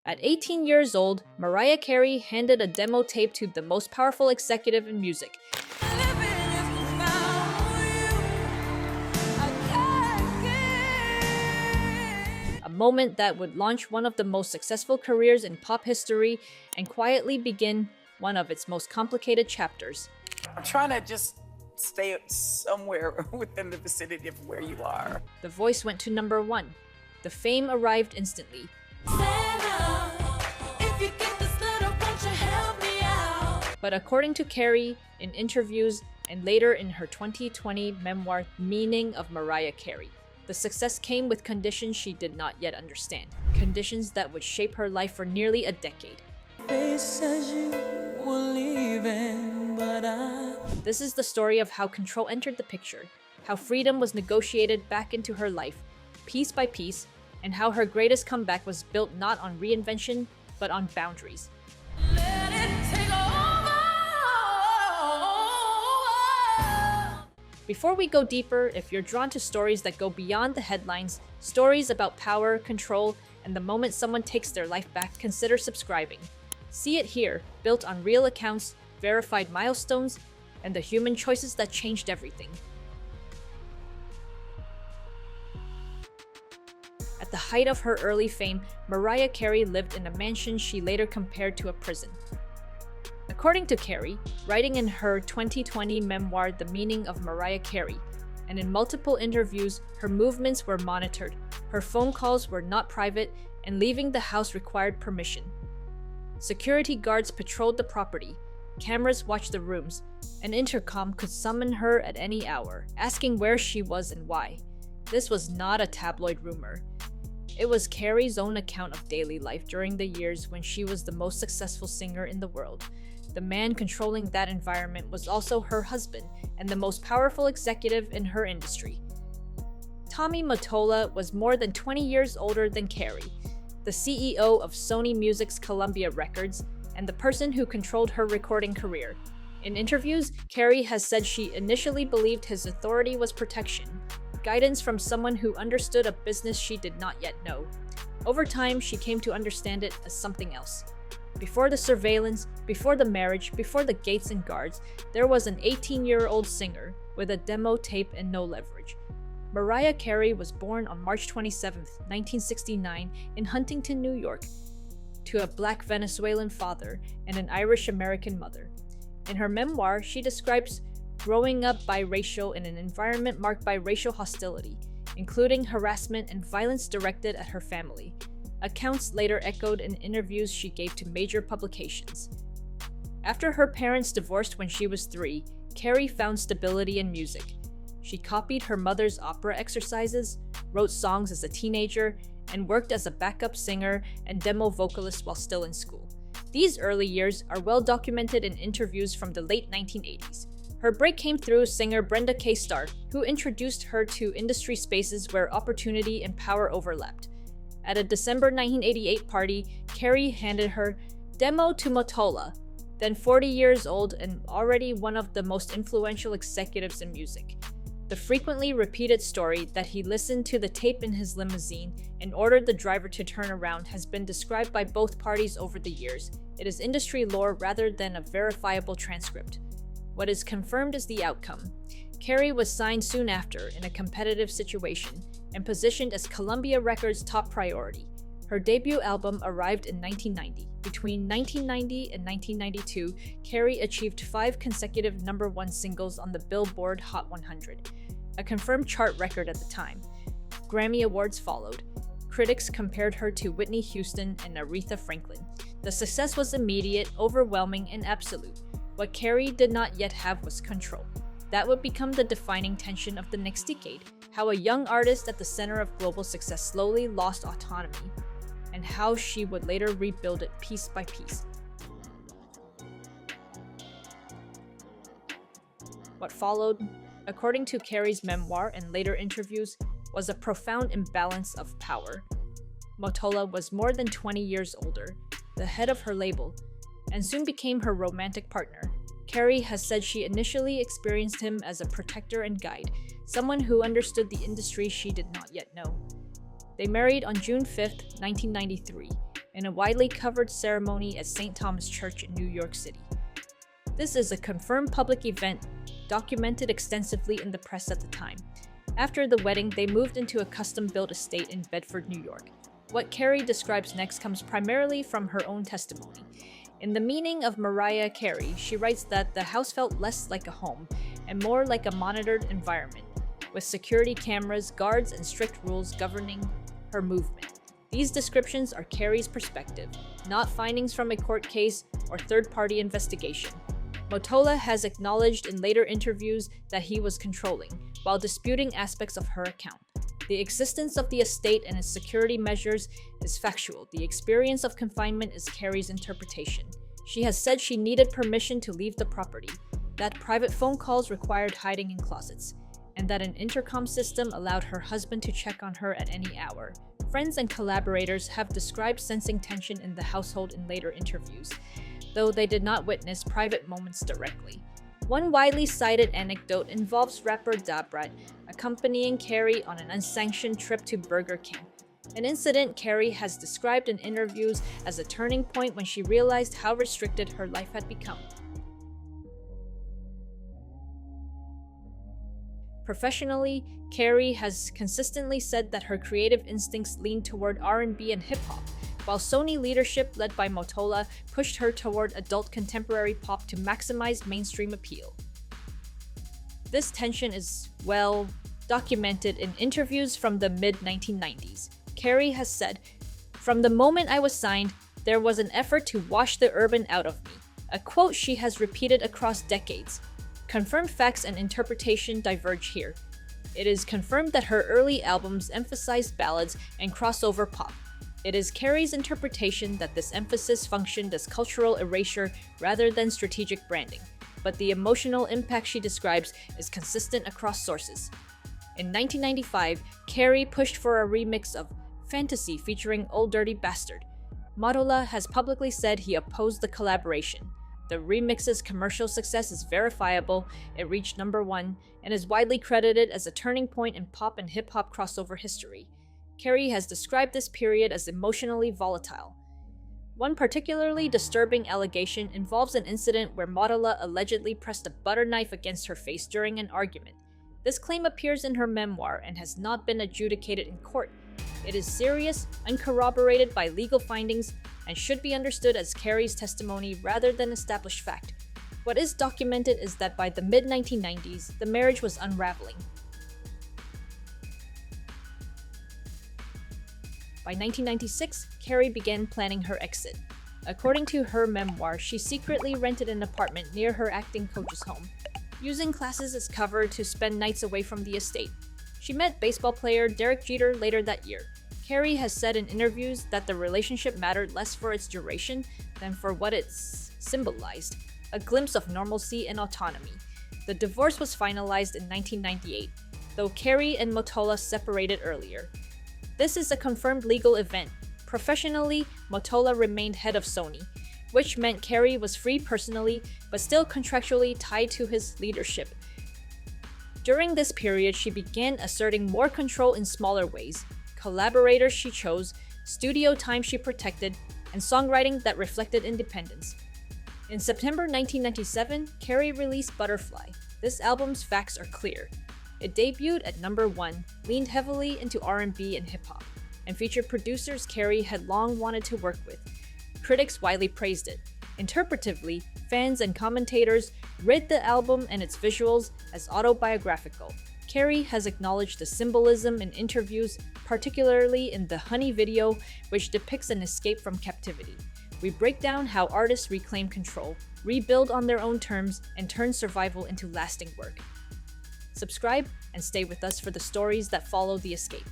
At 18 years old, Mariah Carey handed a demo tape to the most powerful executive in music, a moment that would launch one of the most successful careers in pop history and quietly begin one of its most complicated chapters. I'm trying to just stay somewhere within the vicinity of where you are. The voice went to number 1. The fame arrived instantly. But according to Carey, in interviews and later in her 2020 memoir, Meaning of Mariah Carey, the success came with conditions she did not yet understand, conditions that would shape her life for nearly a decade. This is the story of how control entered the picture, how freedom was negotiated back into her life, piece by piece, and how her greatest comeback was built not on reinvention, but on boundaries. Before we go deeper, if you're drawn to stories that go beyond the headlines, stories about power, control, and the moment someone takes their life back, consider subscribing. See It Here, built on real accounts, verified milestones, and the human choices that changed everything. At the height of her early fame, Mariah Carey lived in a mansion she later compared to a prison. According to Carey, writing in her 2020 memoir, The Meaning of Mariah Carey, and in multiple interviews, her movements were monitored, her phone calls were not private, and leaving the house required permission. Security guards patrolled the property, cameras watched the rooms, an intercom could summon her at any hour, asking where she was and why. This was not a tabloid rumor. It was Carey's own account of daily life during the years when she was the most successful singer in the world. The man controlling that environment was also her husband and the most powerful executive in her industry. Tommy Mottola was more than 20 years older than Carey, the CEO of Sony Music's Columbia Records, and the person who controlled her recording career. In interviews, Carey has said she initially believed his authority was protection, guidance from someone who understood a business she did not yet know. Over time, she came to understand it as something else. Before the surveillance, before the marriage, before the gates and guards, there was an 18-year-old singer with a demo tape and no leverage. Mariah Carey was born on March 27, 1969, in Huntington, New York, to a Black Venezuelan father and an Irish-American mother. In her memoir, she describes growing up biracial in an environment marked by racial hostility, including harassment and violence directed at her family. Accounts later echoed in interviews she gave to major publications. After her parents divorced when she was 3, Carey found stability in music. She copied her mother's opera exercises, wrote songs as a teenager, and worked as a backup singer and demo vocalist while still in school. These early years are well documented in interviews from the late 1980s. Her break came through singer Brenda K. Starr, who introduced her to industry spaces where opportunity and power overlapped. At a December 1988 party, Carey handed her demo to Mottola, then 40 years old and already one of the most influential executives in music. The frequently repeated story that he listened to the tape in his limousine and ordered the driver to turn around has been described by both parties over the years. It is industry lore rather than a verifiable transcript. What is confirmed is the outcome. Carey was signed soon after in a competitive situation and positioned as Columbia Records' top priority. Her debut album arrived in 1990. Between 1990 and 1992, Carey achieved 5 consecutive #1 singles on the Billboard Hot 100, a confirmed chart record at the time. Grammy Awards followed. Critics compared her to Whitney Houston and Aretha Franklin. The success was immediate, overwhelming, and absolute. What Carey did not yet have was control. That would become the defining tension of the next decade, how a young artist at the center of global success slowly lost autonomy, and how she would later rebuild it piece by piece. What followed, according to Carey's memoir and later interviews, was a profound imbalance of power. Mottola was more than 20 years older, the head of her label, and soon became her romantic partner. Carey has said she initially experienced him as a protector and guide, someone who understood the industry she did not yet know. They married on June 5, 1993, in a widely covered ceremony at St. Thomas Church in New York City. This is a confirmed public event, documented extensively in the press at the time. After the wedding, they moved into a custom-built estate in Bedford, New York. What Carey describes next comes primarily from her own testimony. In The Meaning of Mariah Carey, she writes that the house felt less like a home and more like a monitored environment, with security cameras, guards, and strict rules governing her movement. These descriptions are Carey's perspective, not findings from a court case or third-party investigation. Mottola has acknowledged in later interviews that he was controlling, while disputing aspects of her account. The existence of the estate and its security measures is factual. The experience of confinement is Carey's interpretation. She has said she needed permission to leave the property, that private phone calls required hiding in closets, and that an intercom system allowed her husband to check on her at any hour. Friends and collaborators have described sensing tension in the household in later interviews, though they did not witness private moments directly. One widely cited anecdote involves rapper Da Brat accompanying Carey on an unsanctioned trip to Burger King, an incident Carey has described in interviews as a turning point when she realized how restricted her life had become. Professionally, Carey has consistently said that her creative instincts lean toward R&B and hip-hop, while Sony leadership led by Mottola pushed her toward adult contemporary pop to maximize mainstream appeal. This tension is well documented in interviews from the mid-1990s. Carey has said, "From the moment I was signed, there was an effort to wash the urban out of me," a quote she has repeated across decades. Confirmed facts and interpretation diverge here. It is confirmed that her early albums emphasized ballads and crossover pop. It is Carey's interpretation that this emphasis functioned as cultural erasure rather than strategic branding, but the emotional impact she describes is consistent across sources. In 1995, Carey pushed for a remix of Fantasy featuring Old Dirty Bastard. Mottola has publicly said he opposed the collaboration. The remix's commercial success is verifiable, it reached #1, and is widely credited as a turning point in pop and hip-hop crossover history. Carey has described this period as emotionally volatile. One particularly disturbing allegation involves an incident where Mottola allegedly pressed a butter knife against her face during an argument. This claim appears in her memoir and has not been adjudicated in court. It is serious, uncorroborated by legal findings, and should be understood as Carey's testimony rather than established fact. What is documented is that by the mid-1990s, the marriage was unraveling. By 1996, Carey began planning her exit. According to her memoir, she secretly rented an apartment near her acting coach's home, using classes as cover to spend nights away from the estate. She met baseball player Derek Jeter later that year. Carey has said in interviews that the relationship mattered less for its duration than for what it symbolized, a glimpse of normalcy and autonomy. The divorce was finalized in 1998, though Carey and Mottola separated earlier. This is a confirmed legal event. Professionally, Mottola remained head of Sony, which meant Carey was free personally, but still contractually tied to his leadership. During this period, she began asserting more control in smaller ways: collaborators she chose, studio time she protected, and songwriting that reflected independence. In September 1997, Carey released Butterfly. This album's facts are clear. It debuted at #1, leaned heavily into R&B and hip-hop, and featured producers Carey had long wanted to work with. Critics widely praised it. Interpretively, fans and commentators read the album and its visuals as autobiographical. Carey has acknowledged the symbolism in interviews, particularly in the Honey video, which depicts an escape from captivity. We break down how artists reclaim control, rebuild on their own terms, and turn survival into lasting work. Subscribe and stay with us for the stories that follow the escape.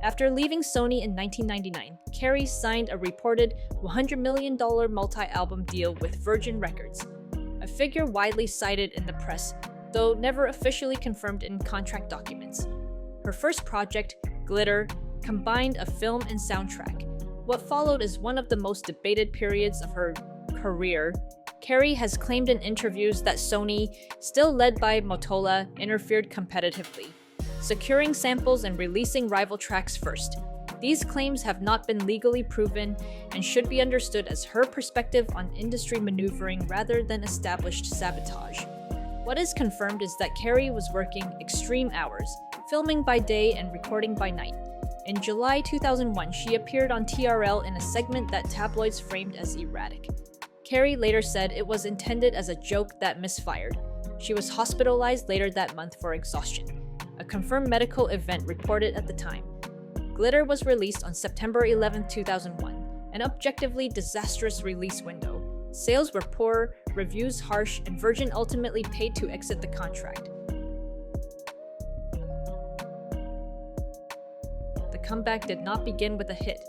After leaving Sony in 1999, Carey signed a reported $100 million multi-album deal with Virgin Records, a figure widely cited in the press, though never officially confirmed in contract documents. Her first project, Glitter, combined a film and soundtrack. What followed is one of the most debated periods of her career. Carey has claimed in interviews that Sony, still led by Mottola, interfered competitively. securing samples and releasing rival tracks first. These claims have not been legally proven and should be understood as her perspective on industry maneuvering rather than established sabotage. What is confirmed is that Carey was working extreme hours, filming by day and recording by night. In July 2001, she appeared on TRL in a segment that tabloids framed as erratic. Carey later said it was intended as a joke that misfired. She was hospitalized later that month for exhaustion, a confirmed medical event reported at the time. Glitter was released on September 11, 2001, an objectively disastrous release window. Sales were poor, reviews harsh, and Virgin ultimately paid to exit the contract. The comeback did not begin with a hit.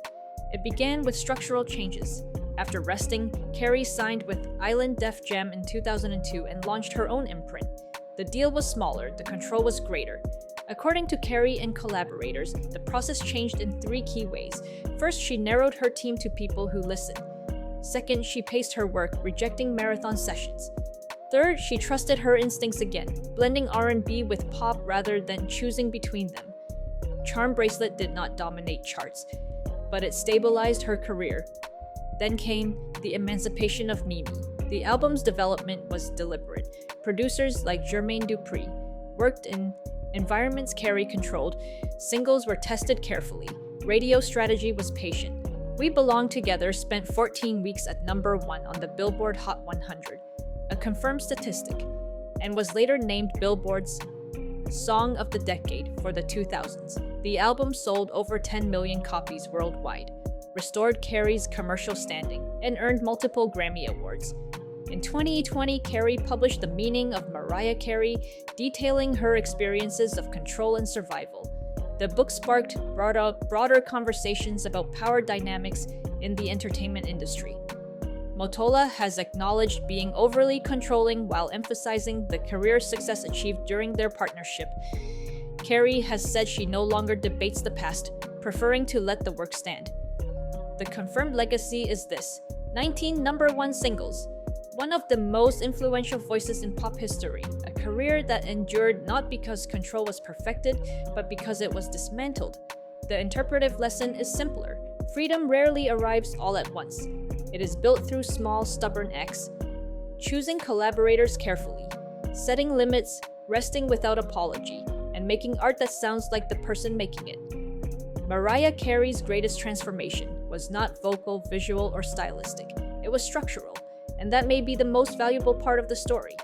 It began with structural changes. After resting, Carey signed with Island Def Jam in 2002 and launched her own imprint. The deal was smaller, the control was greater. According to Carey and collaborators, the process changed in 3 key ways. First, she narrowed her team to people who listen. Second, she paced her work, rejecting marathon sessions. Third, she trusted her instincts again, blending R&B with pop rather than choosing between them. Charm Bracelet did not dominate charts, but it stabilized her career. Then came the emancipation of Mimi. The album's development was deliberate. Producers like Jermaine Dupri worked in environments Carey controlled. Singles were tested carefully. Radio strategy was patient. We Belong Together spent 14 weeks at number 1 on the Billboard Hot 100, a confirmed statistic, and was later named Billboard's Song of the Decade for the 2000s. The album sold over 10 million copies worldwide, restored Carey's commercial standing, and earned multiple Grammy Awards. In 2020, Carey published The Meaning of Mariah Carey, detailing her experiences of control and survival. The book sparked broader conversations about power dynamics in the entertainment industry. Mottola has acknowledged being overly controlling while emphasizing the career success achieved during their partnership. Carey has said she no longer debates the past, preferring to let the work stand. The confirmed legacy is this: 19 number 1 singles, one of the most influential voices in pop history, a career that endured not because control was perfected, but because it was dismantled. The interpretive lesson is simpler. Freedom rarely arrives all at once. It is built through small, stubborn acts, choosing collaborators carefully, setting limits, resting without apology, and making art that sounds like the person making it. Mariah Carey's greatest transformation was not vocal, visual, or stylistic. It was structural, and that may be the most valuable part of the story.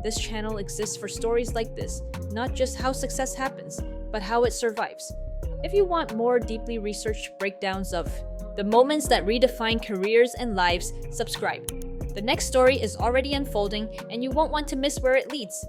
This channel exists for stories like this, not just how success happens, but how it survives. If you want more deeply researched breakdowns of the moments that redefine careers and lives, subscribe. The next story is already unfolding, and you won't want to miss where it leads.